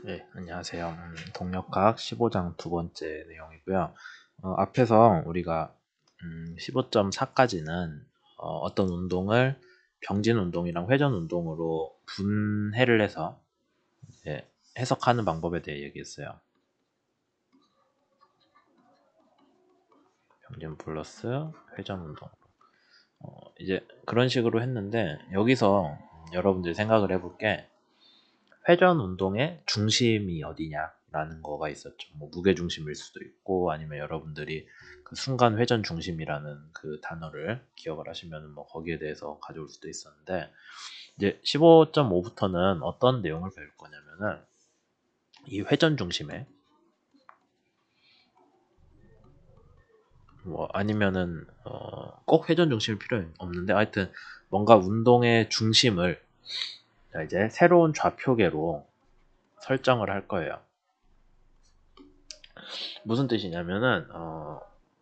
네, 안녕하세요. 동력학 15장 두 번째 내용이고요. 앞에서 우리가 15.4까지는 어떤 운동을 병진 운동이랑 회전 운동으로 분해를 해서 해석하는 방법에 대해 얘기했어요. 병진 플러스 회전 운동. 이제 그런 식으로 했는데 여기서 여러분들이 생각을 해볼 게 회전 운동의 중심이 어디냐라는 거가 있었죠. 뭐 무게 중심일 수도 있고 아니면 여러분들이 그 순간 회전 중심이라는 그 단어를 기억을 하시면 뭐 거기에 대해서 가져올 수도 있었는데 이제 15.5부터는 어떤 내용을 배울 거냐면은 이 회전 중심에 뭐 아니면은 꼭 회전 중심일 필요는 없는데 하여튼 뭔가 운동의 중심을 자 이제 새로운 좌표계로 설정을 할 거예요. 무슨 뜻이냐면은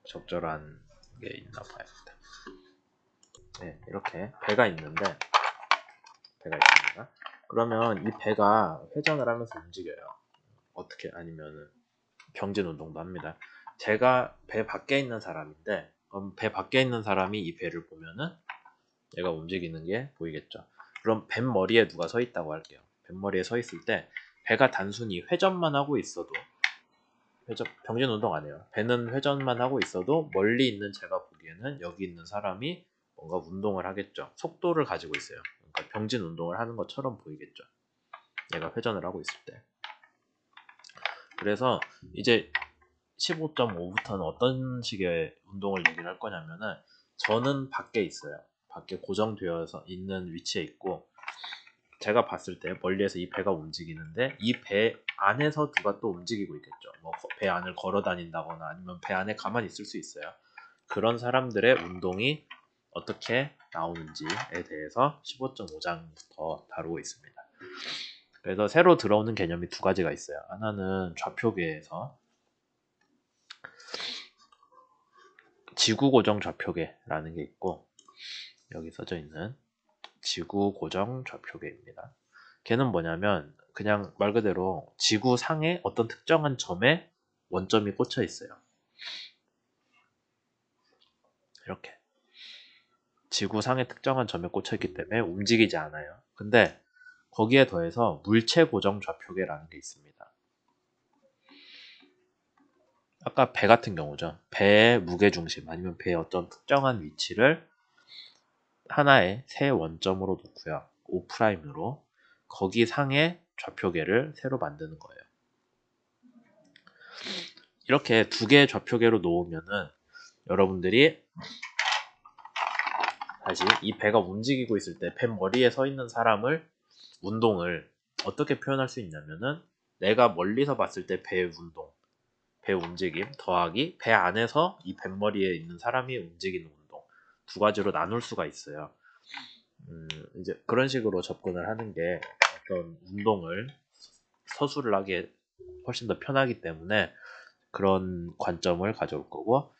적절한 게 있나 봐야겠다. 네, 이렇게 배가 있는데 배가 있습니다. 그러면 이 배가 회전을 하면서 움직여요. 어떻게 아니면은 경진 운동도 합니다. 제가 배 밖에 있는 사람인데 그럼 배 밖에 있는 사람이 이 배를 보면은 얘가 움직이는 게 보이겠죠. 그럼 뱃머리에 누가 서 있다고 할게요. 뱃머리에 서 있을 때 배가 단순히 회전만 하고 있어도 병진 운동 안 해요. 배는 회전만 하고 있어도 멀리 있는 제가 보기에는 여기 있는 사람이 뭔가 운동을 하겠죠. 속도를 가지고 있어요. 그러니까 병진 운동을 하는 것처럼 보이겠죠. 얘가 회전을 하고 있을 때. 그래서 이제 15.5부터는 어떤 식의 운동을 얘기를 할 거냐면은 저는 밖에 있어요. 밖에 고정되어서 있는 위치에 있고 제가 봤을 때 멀리에서 이 배가 움직이는데 이 배 안에서 누가 또 움직이고 있겠죠. 뭐 배 안을 걸어 다닌다거나 아니면 배 안에 가만히 있을 수 있어요. 그런 사람들의 운동이 어떻게 나오는지에 대해서 15.5장부터 다루고 있습니다. 그래서 새로 들어오는 개념이 두 가지가 있어요. 하나는 좌표계에서 지구 고정 좌표계라는 게 있고 여기 써져 있는 지구 고정 좌표계입니다. 걔는 뭐냐면 그냥 말 그대로 지구 상에 어떤 특정한 점에 원점이 꽂혀 있어요. 이렇게 지구 상의 특정한 점에 꽂혀 있기 때문에 움직이지 않아요. 근데 거기에 더해서 물체 고정 좌표계라는 게 있습니다. 아까 배 같은 경우죠. 배의 무게 중심 아니면 배의 어떤 특정한 위치를 하나의 새 원점으로 놓고요. O'으로 거기 상의 좌표계를 새로 만드는 거예요. 이렇게 두 개의 좌표계로 놓으면은 여러분들이 다시 이 배가 움직이고 있을 때 배 머리에 서 있는 사람을 운동을 어떻게 표현할 수 있냐면은 내가 멀리서 봤을 때 배의 운동, 배 움직임 더하기 배 안에서 이 뱃머리에 있는 사람이 움직이는 운동 두 가지로 나눌 수가 있어요. 이제 그런 식으로 접근을 하는 게 어떤 운동을 서술을 하기에 훨씬 더 편하기 때문에 그런 관점을 가져올 거고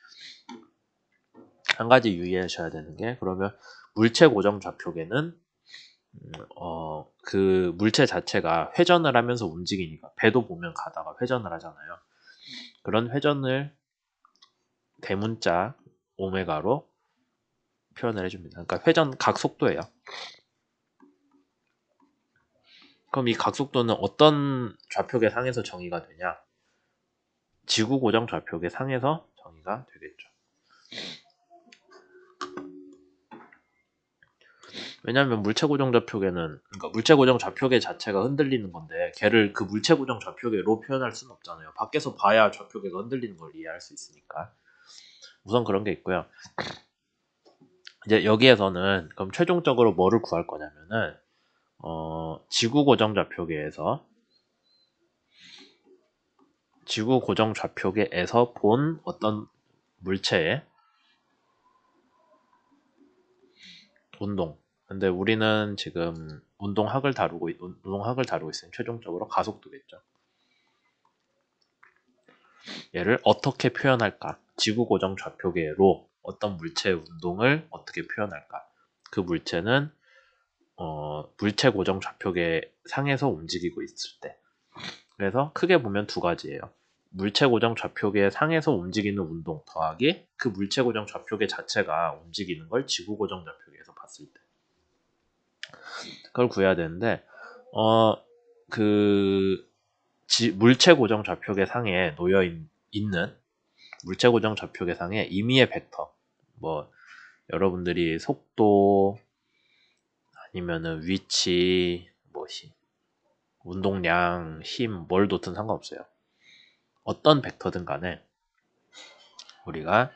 한 가지 유의하셔야 되는 게 그러면 물체 고정 좌표계는 그 물체 자체가 회전을 하면서 움직이니까 배도 보면 가다가 회전을 하잖아요. 그런 회전을 대문자 오메가로 표현을 해줍니다. 그러니까 회전 각속도예요. 그럼 이 각속도는 어떤 좌표계 상에서 정의가 되냐? 지구 고정 좌표계 상에서 정의가 되겠죠. 왜냐하면 물체 고정 좌표계는 그러니까 물체 고정 좌표계 자체가 흔들리는 건데 걔를 그 물체 고정 좌표계로 표현할 수는 없잖아요. 밖에서 봐야 좌표계가 흔들리는 걸 이해할 수 있으니까. 우선 그런 게 있고요. 이제 여기에서는 그럼 최종적으로 뭐를 구할 거냐면은 지구 고정 좌표계에서 지구 고정 좌표계에서 본 어떤 물체의 운동. 근데 우리는 지금 운동학을 다루고 있으니 최종적으로 가속도겠죠. 얘를 어떻게 표현할까? 지구 고정 좌표계로 어떤 물체의 운동을 어떻게 표현할까? 그 물체는 물체 고정 좌표계 상에서 움직이고 있을 때 그래서 크게 보면 두 가지예요. 물체 고정 좌표계 상에서 움직이는 운동 더하기 그 물체 고정 좌표계 자체가 움직이는 걸 지구 고정 좌표계에서 봤을 때 그걸 구해야 되는데 그 물체 고정 좌표계 상에 놓여 있는 물체 고정 좌표계 상에 임의의 벡터 뭐 여러분들이 속도 아니면은 위치 뭐 운동량 힘 뭘 뒀든 상관없어요. 어떤 벡터든 간에 우리가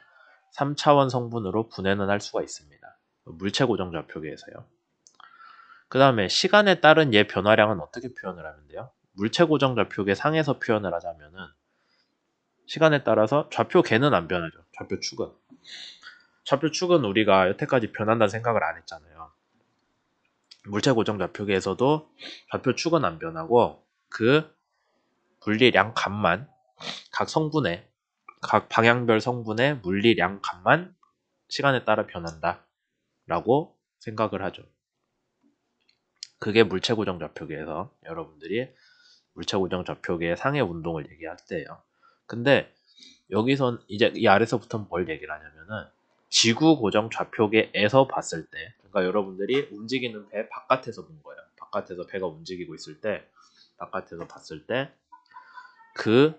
3차원 성분으로 분해는 할 수가 있습니다. 물체 고정 좌표계에서요. 그 다음에 시간에 따른 얘 변화량은 어떻게 표현을 하면 돼요? 물체 고정 좌표계 상에서 표현을 하자면은 시간에 따라서 좌표계는 안 변하죠. 좌표축은. 좌표축은 우리가 여태까지 변한다는 생각을 안 했잖아요. 물체 고정 좌표계에서도 좌표축은 안 변하고 그 물리량 값만 각 성분의 각 방향별 성분의 물리량 값만 시간에 따라 변한다 라고 생각을 하죠. 그게 물체 고정 좌표계에서 여러분들이 물체 고정 좌표계의 상해 운동을 얘기할 때예요. 근데 여기선 이제 이 아래서부터 뭘 얘기를 하냐면은 지구 고정 좌표계에서 봤을 때 그러니까 여러분들이 움직이는 배 바깥에서 본 거예요. 바깥에서 배가 움직이고 있을 때 바깥에서 봤을 때 그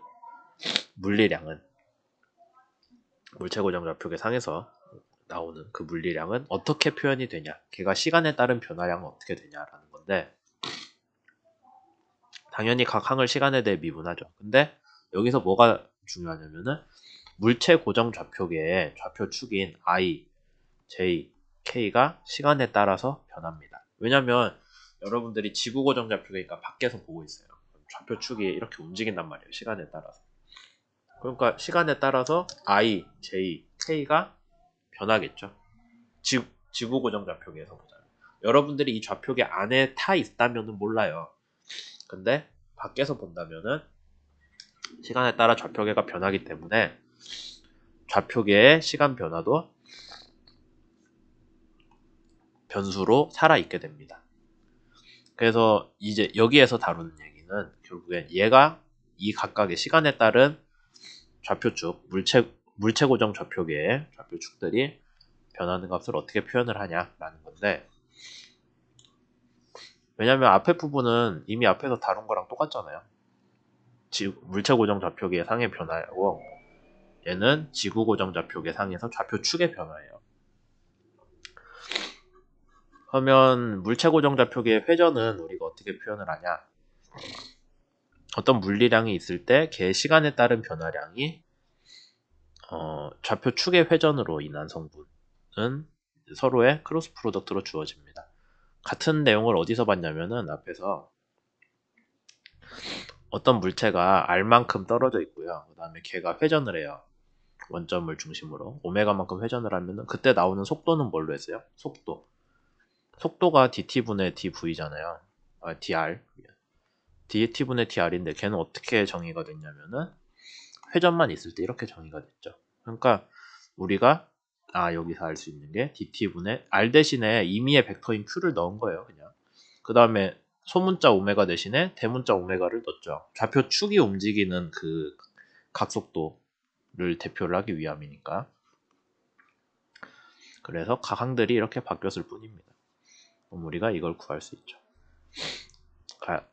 물리량은 물체 고정 좌표계 상에서 나오는 그 물리량은 어떻게 표현이 되냐 걔가 시간에 따른 변화량은 어떻게 되냐라는 건데 당연히 각 항을 시간에 대해 미분하죠. 근데 여기서 뭐가 중요하냐면은 물체 고정 좌표계의 좌표축인 I, J, K가 시간에 따라서 변합니다. 왜냐면 여러분들이 지구 고정 좌표계니까 밖에서 보고 있어요. 좌표축이 이렇게 움직인단 말이에요. 시간에 따라서. 그러니까 시간에 따라서 I, J, K가 변하겠죠. 지구 고정 좌표계에서 보자면. 여러분들이 이 좌표계 안에 타 있다면은 몰라요. 근데 밖에서 본다면은 시간에 따라 좌표계가 변하기 때문에 좌표계의 시간 변화도 변수로 살아있게 됩니다. 그래서 이제 여기에서 다루는 얘기는 결국엔 얘가 이 각각의 시간에 따른 좌표축, 물체 고정 좌표계의 좌표축들이 변하는 값을 어떻게 표현을 하냐라는 건데 왜냐면 앞에 부분은 이미 앞에서 다룬 거랑 똑같잖아요. 물체 고정 좌표계의 상의 변화고 얘는 지구 고정 좌표계 상에서 좌표축의 변화예요. 그러면 물체 고정 좌표계의 회전은 우리가 어떻게 표현을 하냐? 어떤 물리량이 있을 때 걔의 시간에 따른 변화량이 좌표축의 회전으로 인한 성분은 서로의 크로스 프로덕트로 주어집니다. 같은 내용을 어디서 봤냐면은 앞에서 어떤 물체가 R만큼 떨어져 있고요. 그 다음에 걔가 회전을 해요. 원점을 중심으로 오메가만큼 회전을 하면은 그때 나오는 속도는 뭘로 했어요? 속도가 dt분의 dv잖아요. dr dt분의 dr인데 걔는 어떻게 정의가 됐냐면은 회전만 있을 때 이렇게 정의가 됐죠. 그러니까 우리가 여기서 알 수 있는 게 dt분의 r 대신에 임의의 벡터인 q를 넣은 거예요. 그냥 그 다음에 소문자 오메가 대신에 대문자 오메가를 넣었죠. 좌표축이 움직이는 그 각속도를 대표를 하기 위함이니까. 그래서 각 항들이 이렇게 바뀌었을 뿐입니다. 그럼 우리가 이걸 구할 수 있죠.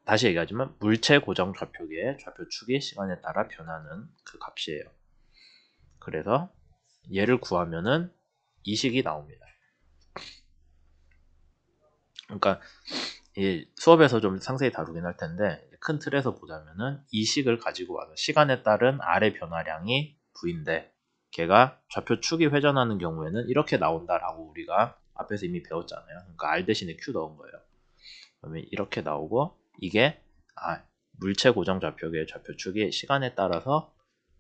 다시 얘기하지만 물체 고정 좌표계의 좌표축이 시간에 따라 변하는 그 값이에요. 그래서 얘를 구하면은 이 식이 나옵니다. 그러니까 이 수업에서 좀 상세히 다루긴 할 텐데 큰 틀에서 보자면은 이 식을 가지고 와서 시간에 따른 R의 변화량이 V인데 걔가 좌표축이 회전하는 경우에는 이렇게 나온다라고 우리가 앞에서 이미 배웠잖아요. 그러니까 R 대신에 Q 넣은 거예요. 그러면 이렇게 나오고 이게 물체 고정 좌표계의 좌표축이 시간에 따라서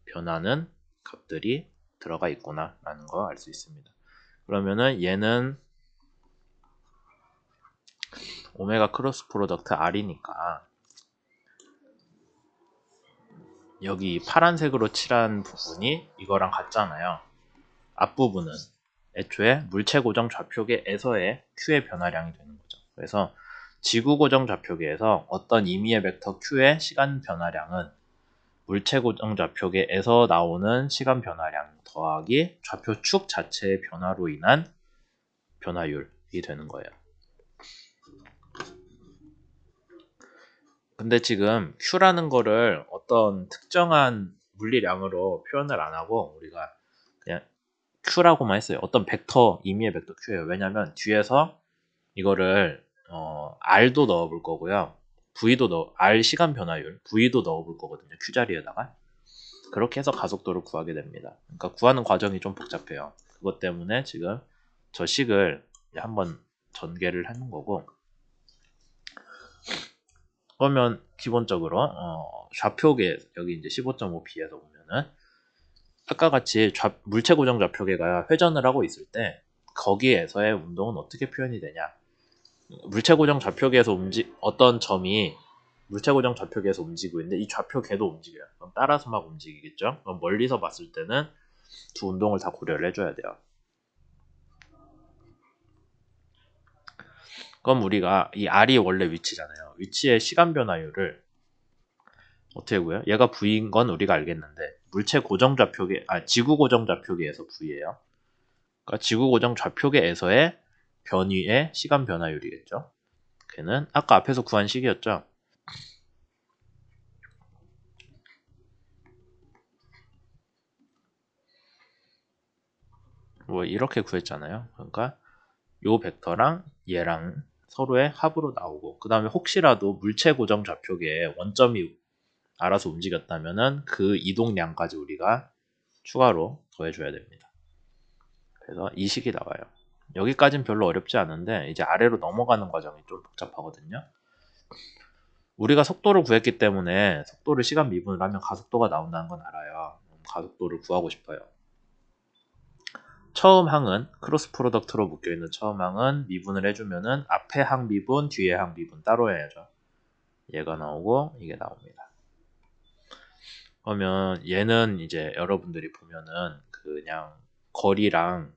변하는 값들이 들어가 있구나 라는 거 알 수 있습니다. 그러면은 얘는 오메가 크로스 프로덕트 R이니까 여기 파란색으로 칠한 부분이 이거랑 같잖아요. 앞부분은 애초에 물체 고정 좌표계에서의 Q의 변화량이 되는 거죠. 그래서 지구 고정 좌표계에서 어떤 임의의 벡터 q의 시간 변화량은 물체 고정 좌표계에서 나오는 시간 변화량 더하기 좌표 축 자체의 변화로 인한 변화율이 되는 거예요. 근데 지금 Q라는 거를 어떤 특정한 물리량으로 표현을 안 하고 우리가 그냥 Q라고만 했어요. 어떤 벡터, 임의의 벡터 Q예요. 왜냐면 뒤에서 이거를 R도 넣어볼 거고요. V도 R 시간 변화율, V도 넣어볼 거거든요. Q 자리에다가. 그렇게 해서 가속도를 구하게 됩니다. 그러니까 구하는 과정이 좀 복잡해요. 그것 때문에 지금 저 식을 한번 전개를 해놓은 거고, 그러면 기본적으로 좌표계 여기 이제 15.5p에서 보면은 아까 같이 물체 고정 좌표계가 회전을 하고 있을 때 거기에서의 운동은 어떻게 표현이 되냐? 물체 고정 좌표계에서 어떤 점이 물체 고정 좌표계에서 움직이고 있는데 이 좌표계도 움직여요. 그럼 따라서 막 움직이겠죠? 그럼 멀리서 봤을 때는 두 운동을 다 고려를 해줘야 돼요. 그럼 우리가 이 R이 원래 위치잖아요. 위치의 시간 변화율을 어떻게 구해요? 얘가 V인 건 우리가 알겠는데 물체 고정 좌표계, 지구 고정 좌표계에서 V예요. 그러니까 지구 고정 좌표계에서의 변위의 시간 변화율이겠죠. 걔는 아까 앞에서 구한 식이었죠. 뭐 이렇게 구했잖아요. 그러니까 요 벡터랑 얘랑 서로의 합으로 나오고 그 다음에 혹시라도 물체 고정 좌표계에 원점이 알아서 움직였다면은 그 이동량까지 우리가 추가로 더해줘야 됩니다. 그래서 이 식이 나와요. 여기까지는 별로 어렵지 않은데 이제 아래로 넘어가는 과정이 좀 복잡하거든요. 우리가 속도를 구했기 때문에 속도를 시간 미분을 하면 가속도가 나온다는 건 알아요. 가속도를 구하고 싶어요. 처음 항은 크로스 프로덕트로 묶여있는 처음 항은 미분을 해주면은 앞에 항 미분, 뒤에 항 미분 따로 해야죠. 얘가 나오고 이게 나옵니다. 그러면 얘는 이제 여러분들이 보면은 그냥 거리랑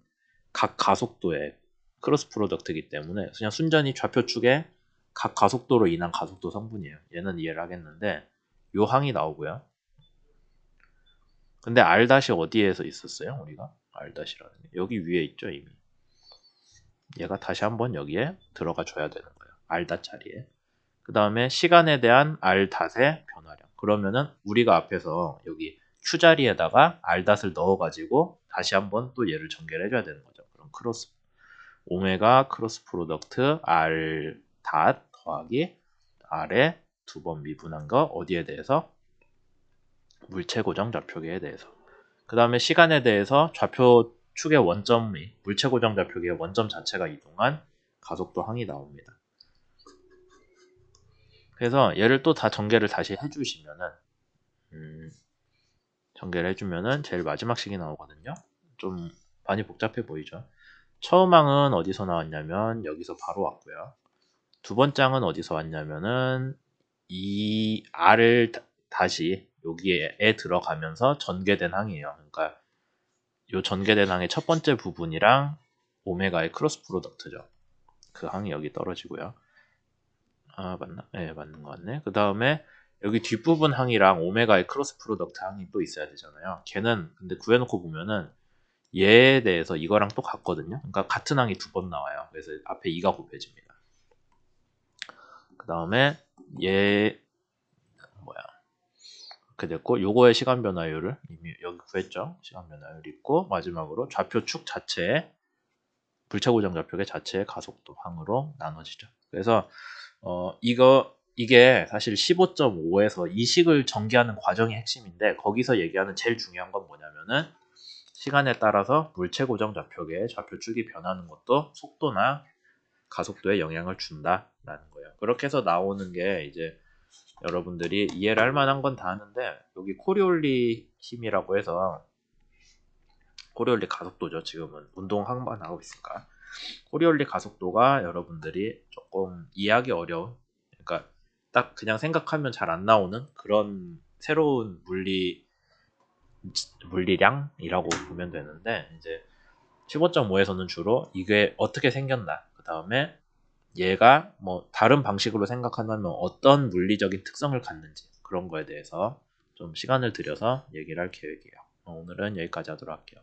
각 가속도의 크로스 프로덕트이기 때문에 그냥 순전히 좌표축의 각 가속도로 인한 가속도 성분이에요. 얘는 이해를 하겠는데 요 항이 나오고요. 근데 R- 어디에서 있었어요? 우리가 R-라는 게 여기 위에 있죠 이미. 얘가 다시 한번 여기에 들어가 줘야 되는 거예요. R- 자리에. 그 다음에 시간에 대한 R-의 변화량. 그러면은 우리가 앞에서 여기 Q 자리에다가 R-을 넣어가지고 다시 한번 또 얘를 전개를 해줘야 되는 거죠. 그럼 크로스 오메가 크로스 프로덕트 R 닷 더하기 R에 두 번 미분한 거 어디에 대해서? 물체 고정 좌표계에 대해서. 그 다음에 시간에 대해서 좌표 축의 원점이 물체 고정 좌표계의 원점 자체가 이동한 가속도 항이 나옵니다. 그래서 얘를 또 다 전개를 다시 해주시면은 전개를 해주면은 제일 마지막 식이 나오거든요. 좀 많이 복잡해 보이죠. 처음 항은 어디서 나왔냐면 여기서 바로 왔고요. 두 번째 항은 어디서 왔냐면은 이 R을 다시 여기에 들어가면서 전개된 항이에요. 그러니까 요 전개된 항의 첫 번째 부분이랑 오메가의 크로스 프로덕트죠. 그 항이 여기 떨어지고요. 맞나? 네, 맞는 것 같네. 그 다음에 여기 뒷부분 항이랑 오메가의 크로스 프로덕트 항이 또 있어야 되잖아요. 걔는 근데 구해놓고 보면은 얘에 대해서 이거랑 또 같거든요. 그러니까 같은 항이 두 번 나와요. 그래서 앞에 2가 곱해집니다. 그 다음에 얘 뭐야? 그렇게 됐고 요거의 시간 변화율을 이미 여기 구했죠. 시간 변화율 있고 마지막으로 좌표 축 자체의 물체 고정 좌표계 자체의 가속도 항으로 나눠지죠. 그래서 이게 사실 15.5에서 이 식을 전개하는 과정이 핵심인데 거기서 얘기하는 제일 중요한 건 뭐냐면은 시간에 따라서 물체 고정 좌표계의 좌표축이 변하는 것도 속도나 가속도에 영향을 준다라는 거예요. 그렇게 해서 나오는 게 이제 여러분들이 이해를 할 만한 건 다 하는데 여기 코리올리 힘이라고 해서 코리올리 가속도죠. 지금은 운동항만 하고 있으니까 코리올리 가속도가 여러분들이 조금 이해하기 어려운 그러니까 딱 그냥 생각하면 잘 안 나오는 그런 새로운 물리량이라고 보면 되는데 이제 15.5에서는 주로 이게 어떻게 생겼나 그 다음에 얘가 뭐 다른 방식으로 생각한다면 어떤 물리적인 특성을 갖는지 그런 거에 대해서 좀 시간을 들여서 얘기를 할 계획이에요. 오늘은 여기까지 하도록 할게요.